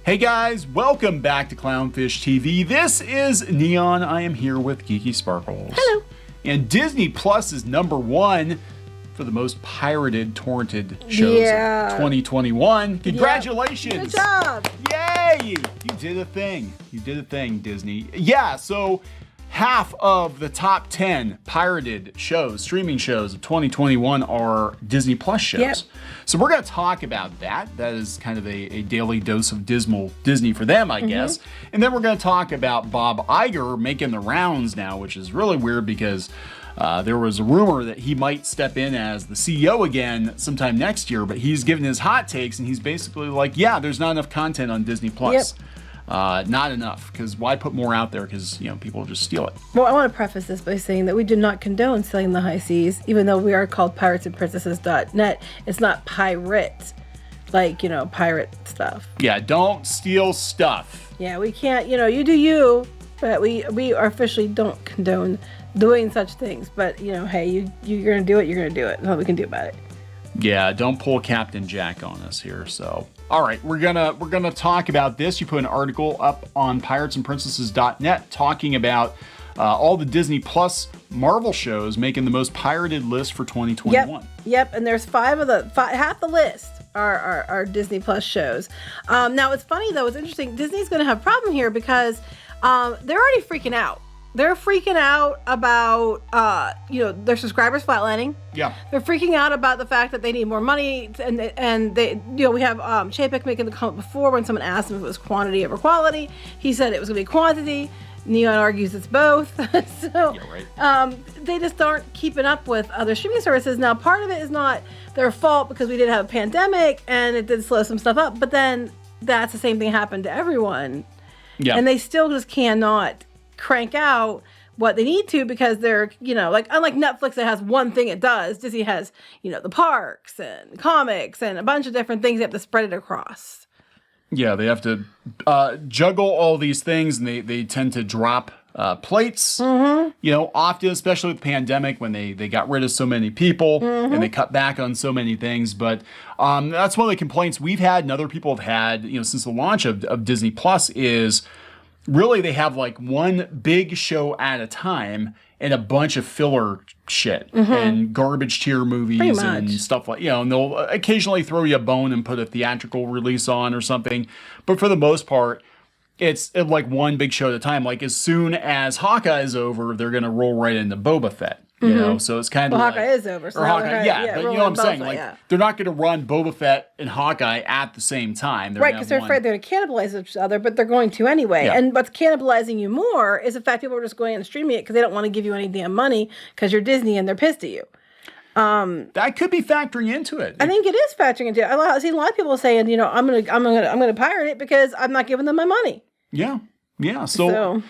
Hey guys, welcome back to Clownfish TV. This is Neon. I am here with Geeky Sparkles. Hello. And Disney Plus is #1 for the most pirated, torrented shows of 2021. Congratulations. Good job. Yay! You did a thing. You did a thing, Disney. Yeah, so half of the top 10 pirated shows, streaming shows of 2021 are Disney Plus shows. Yep. So we're going to talk about that. That is kind of a daily dose of dismal Disney for them, I guess. And then we're going to talk about Bob Iger making the rounds now, which is really weird because there was a rumor that he might step in as the CEO again sometime next year, but he's given his hot takes and he's basically like, yeah, there's not enough content on Disney Plus. Yep. Not enough, because why put more out there? Because people just steal it. Well, I want to preface this by saying that we do not condone selling the high seas, even though we are called piratesandprincesses.net. It's not pirate, like, pirate stuff. Yeah, don't steal stuff. Yeah, we can't, you do you, but we officially don't condone doing such things. But, hey, you're going to do it, you're going to do it. That's all we can do about it. Yeah, don't pull Captain Jack on us here, so. All right, we're gonna talk about this. You put an article up on piratesandprincesses.net talking about all the Disney Plus Marvel shows making the most pirated list for 2021. Yep, and there's half the list are Disney Plus shows. Now it's funny though, it's interesting. Disney's gonna have a problem here because they're already freaking out. They're freaking out about, their subscribers flatlining. Yeah. They're freaking out about the fact that they need more money. And they, we have Chapek making the comment before when someone asked him if it was quantity over quality. He said it was going to be quantity. Neon argues it's both. So yeah, right. They just aren't keeping up with other streaming services. Now, part of it is not their fault because we did have a pandemic and it did slow some stuff up. But then that's the same thing happened to everyone. Yeah. And they still just cannot crank out what they need to because they're, unlike Netflix that has one thing it does, Disney has, the parks and comics and a bunch of different things they have to spread it across. Yeah, they have to juggle all these things and they tend to drop plates, often, especially with the pandemic when they got rid of so many people and they cut back on so many things. But that's one of the complaints we've had and other people have had, since the launch of Disney Plus is really, they have like one big show at a time and a bunch of filler shit and garbage tier movies and stuff like, and they'll occasionally throw you a bone and put a theatrical release on or something. But for the most part, it's like one big show at a time. Like as soon as Hawkeye is over, they're going to roll right into Boba Fett. So it's kind of Hawkeye is over. So Hawkeye, but you know what I'm saying? Like they're not going to run Boba Fett and Hawkeye at the same time. Right, because they're afraid they're going to cannibalize each other, but they're going to anyway. Yeah. And what's cannibalizing you more is the fact people are just going and streaming it because they don't want to give you any damn money because you're Disney and they're pissed at you. That could be factoring into it. I think it is factoring into it. I've seen a lot of people saying, I'm gonna pirate it because I'm not giving them my money. Yeah. Yeah, so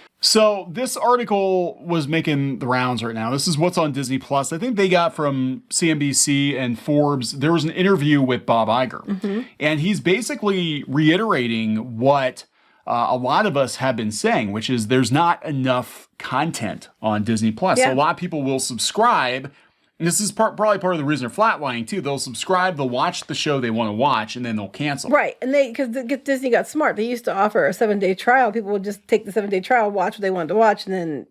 this article was making the rounds right now. This is what's on Disney Plus. I think they got from CNBC and Forbes. There was an interview with Bob Iger, and he's basically reiterating what a lot of us have been saying, which is there's not enough content on Disney Plus. Yeah. So a lot of people will subscribe. And this is probably part of the reason they're flatlining too. They'll subscribe, they'll watch the show they want to watch, and then they'll cancel. Right, and because Disney got smart, they used to offer a 7-day trial. People would just take the 7-day trial, watch what they wanted to watch, and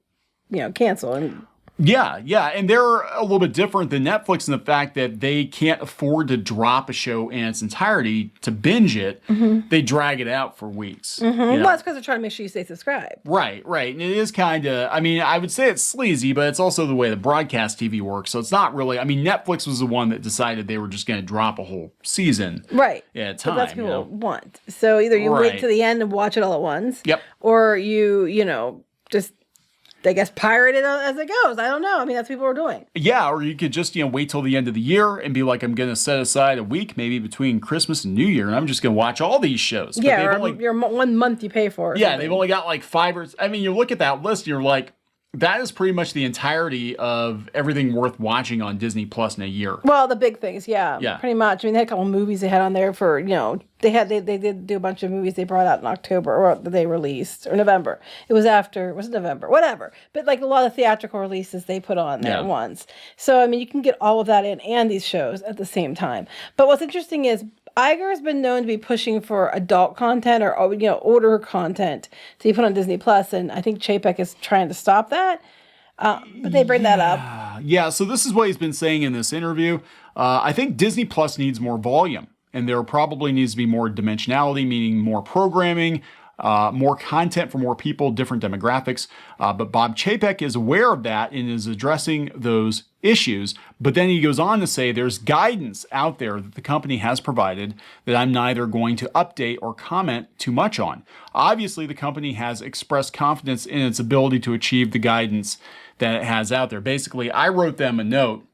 then, cancel. And Yeah, and they're a little bit different than Netflix in the fact that they can't afford to drop a show in its entirety to binge it. They drag it out for weeks. Well, that's because they're trying to make sure you stay subscribed. Right. And it is kind of, I would say it's sleazy, but it's also the way the broadcast TV works. So it's not really, Netflix was the one that decided they were just going to drop a whole season. Right. At a time. But that's what people want. So either you wait to the end and watch it all at once. Yep. Or you, just, I guess, pirate it as it goes. I don't know. That's what people are doing. Yeah, or you could just, wait till the end of the year and be like, I'm going to set aside a week, maybe between Christmas and New Year, and I'm just going to watch all these shows. But yeah, or your 1 month you pay for. Yeah, they've only got like 5 or... you look at that list and you're like, that is pretty much the entirety of everything worth watching on Disney Plus in a year. Well, the big things, yeah. Pretty much. They had a couple movies they had on there for, They did do a bunch of movies they brought out in October, or they released, or November. It was November, whatever. But like a lot of theatrical releases they put on there once. So I mean, you can get all of that in and these shows at the same time. But what's interesting is Iger has been known to be pushing for adult content or older content to be put on Disney Plus, and I think Chapek is trying to stop that. But they bring that up. Yeah. So this is what he's been saying in this interview. I think Disney Plus needs more volume. And there probably needs to be more dimensionality, meaning more programming, more content for more people, different demographics. But Bob Chapek is aware of that and is addressing those issues. But then he goes on to say there's guidance out there that the company has provided that I'm neither going to update or comment too much on. Obviously, the company has expressed confidence in its ability to achieve the guidance that it has out there. Basically, I wrote them a note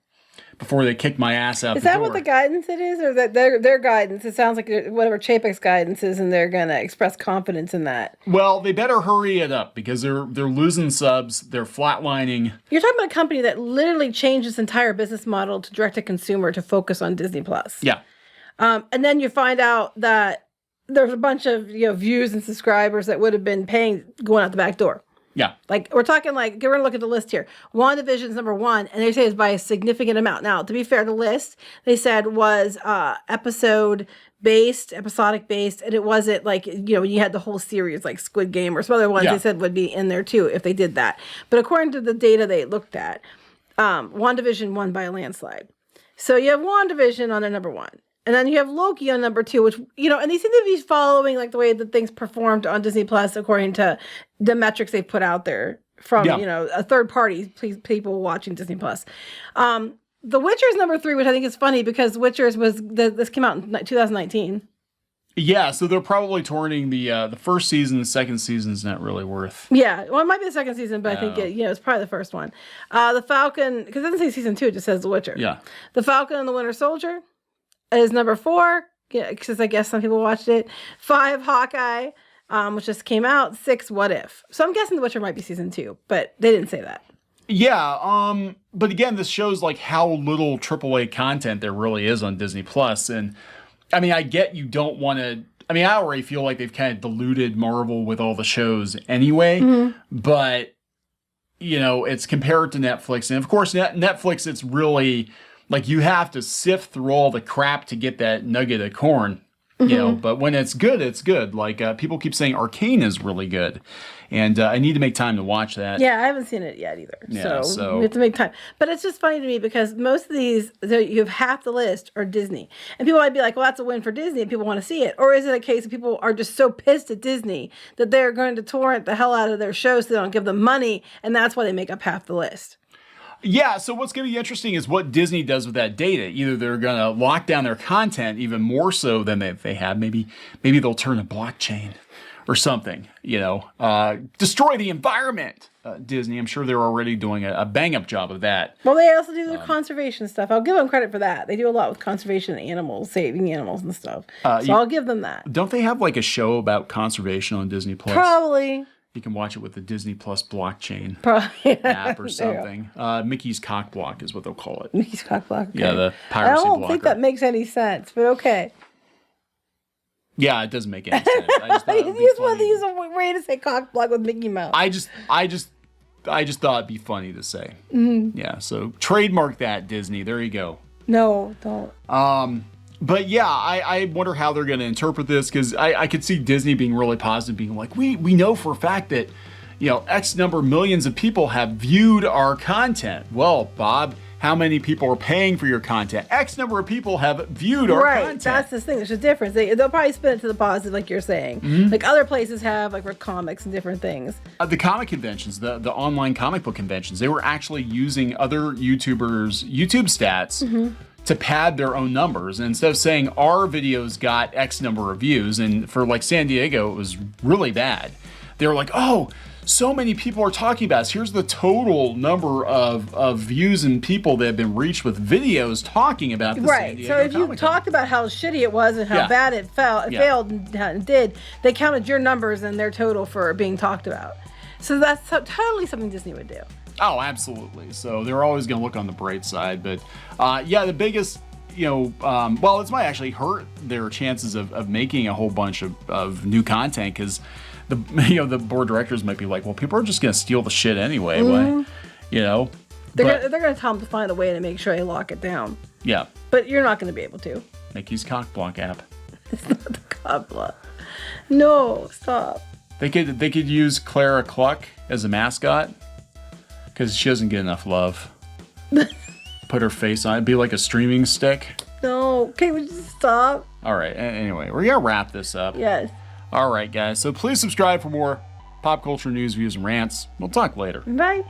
before they kicked my ass out the door. Is that what the guidance it is? Or that their guidance? It sounds like whatever Chapek's guidance is, and they're going to express confidence in that. Well, they better hurry it up because they're losing subs. They're flatlining. You're talking about a company that literally changed its entire business model to direct-to-consumer to focus on Disney+. Yeah. And then you find out that there's a bunch of views and subscribers that would have been paying going out the back door. Yeah. Like, we're talking we're going to look at the list here. WandaVision's number 1, and they say it's by a significant amount. Now, to be fair, the list, they said, was episodic based, and it wasn't when you had the whole series, like Squid Game or some other ones they said would be in there too if they did that. But according to the data they looked at, WandaVision won by a landslide. So you have WandaVision on their number 1. And then you have Loki on number 2, which, and they seem to be following like the way that things performed on Disney Plus according to the metrics they put out there from, a third party, people watching Disney Plus. The Witcher's number 3, which I think is funny because Witcher's this came out in 2019. Yeah, so they're probably touring the first season. The second season's not really worth. Yeah, well, it might be the second season, but I think it's probably the first one. The Falcon, because it doesn't say season 2, it just says The Witcher. Yeah. The Falcon and the Winter Soldier is number 4, because I guess some people watched it. 5, Hawkeye, which just came out. 6, What If. So I'm guessing The Witcher might be season 2, but they didn't say that. Yeah, but again, this shows like how little AAA content there really is on Disney Plus. And I mean, I get you don't want to. I mean, I already feel like they've kind of diluted Marvel with all the shows anyway. Mm-hmm. But it's compared to Netflix, and of course, Netflix, it's really. Like, you have to sift through all the crap to get that nugget of corn, but when it's good, it's good. Like, people keep saying Arcane is really good, and I need to make time to watch that. Yeah, I haven't seen it yet either, yeah, so we have to make time. But it's just funny to me because most of these, you have half the list are Disney. And people might be like, well, that's a win for Disney, and people want to see it. Or is it a case of people are just so pissed at Disney that they're going to torrent the hell out of their shows so they don't give them money, and that's why they make up half the list. Yeah, so what's going to be interesting is what Disney does with that data. Either they're going to lock down their content even more so than they have. Maybe they'll turn a blockchain or something, destroy the environment. Disney, I'm sure they're already doing a bang-up job of that. Well, they also do their conservation stuff. I'll give them credit for that. They do a lot with conservation animals, saving animals and stuff. I'll give them that. Don't they have like a show about conservation on Disney Plus? Probably. You can watch it with the Disney Plus blockchain app or something. Mickey's Cock Block is what they'll call it. Mickey's Cock Block. Okay. Yeah, the piracy blocker. I don't think that makes any sense, but okay. Yeah, it doesn't make any sense. I just thought you just wanted to use a way to say cock block with Mickey Mouse. I just thought it'd be funny to say. Mm-hmm. Yeah, so trademark that, Disney. There you go. No, don't. But yeah, I wonder how they're going to interpret this, because I could see Disney being really positive, being like, we know for a fact that, X number of millions of people have viewed our content. Well, Bob, how many people are paying for your content? X number of people have viewed our content. Right, that's the thing. There's a difference. They'll probably spin it to the positive, like you're saying. Mm-hmm. Like other places have, like for comics and different things. The comic conventions, the online comic book conventions, they were actually using other YouTubers' YouTube stats. Mm-hmm. To pad their own numbers. And instead of saying our videos got X number of views, and for like San Diego, it was really bad. They were like, oh, so many people are talking about us. Here's the total number of views and people that have been reached with videos talking about the San Diego so if you Comic-Con. Talked about how shitty it was and how bad it failed and did, they counted your numbers and their total for being talked about. So that's totally something Disney would do. Oh, absolutely. So they're always going to look on the bright side. But the biggest well, this might actually hurt their chances of making a whole bunch of new content, because the board of directors might be like, well, people are just gonna steal the shit anyway. Why, they're gonna tell them to find a way to make sure they lock it down. Yeah. But you're not gonna be able to. Mickey's Cockblock app. It's not the Cockblock. No, stop. They could use Clara Cluck as a mascot, because she doesn't get enough love. Put her face on it, be like a streaming stick. No, okay, we just stop. All right. Anyway, we're gonna wrap this up. Yes. All right, guys. So please subscribe for more pop culture news, views, and rants. We'll talk later. Bye.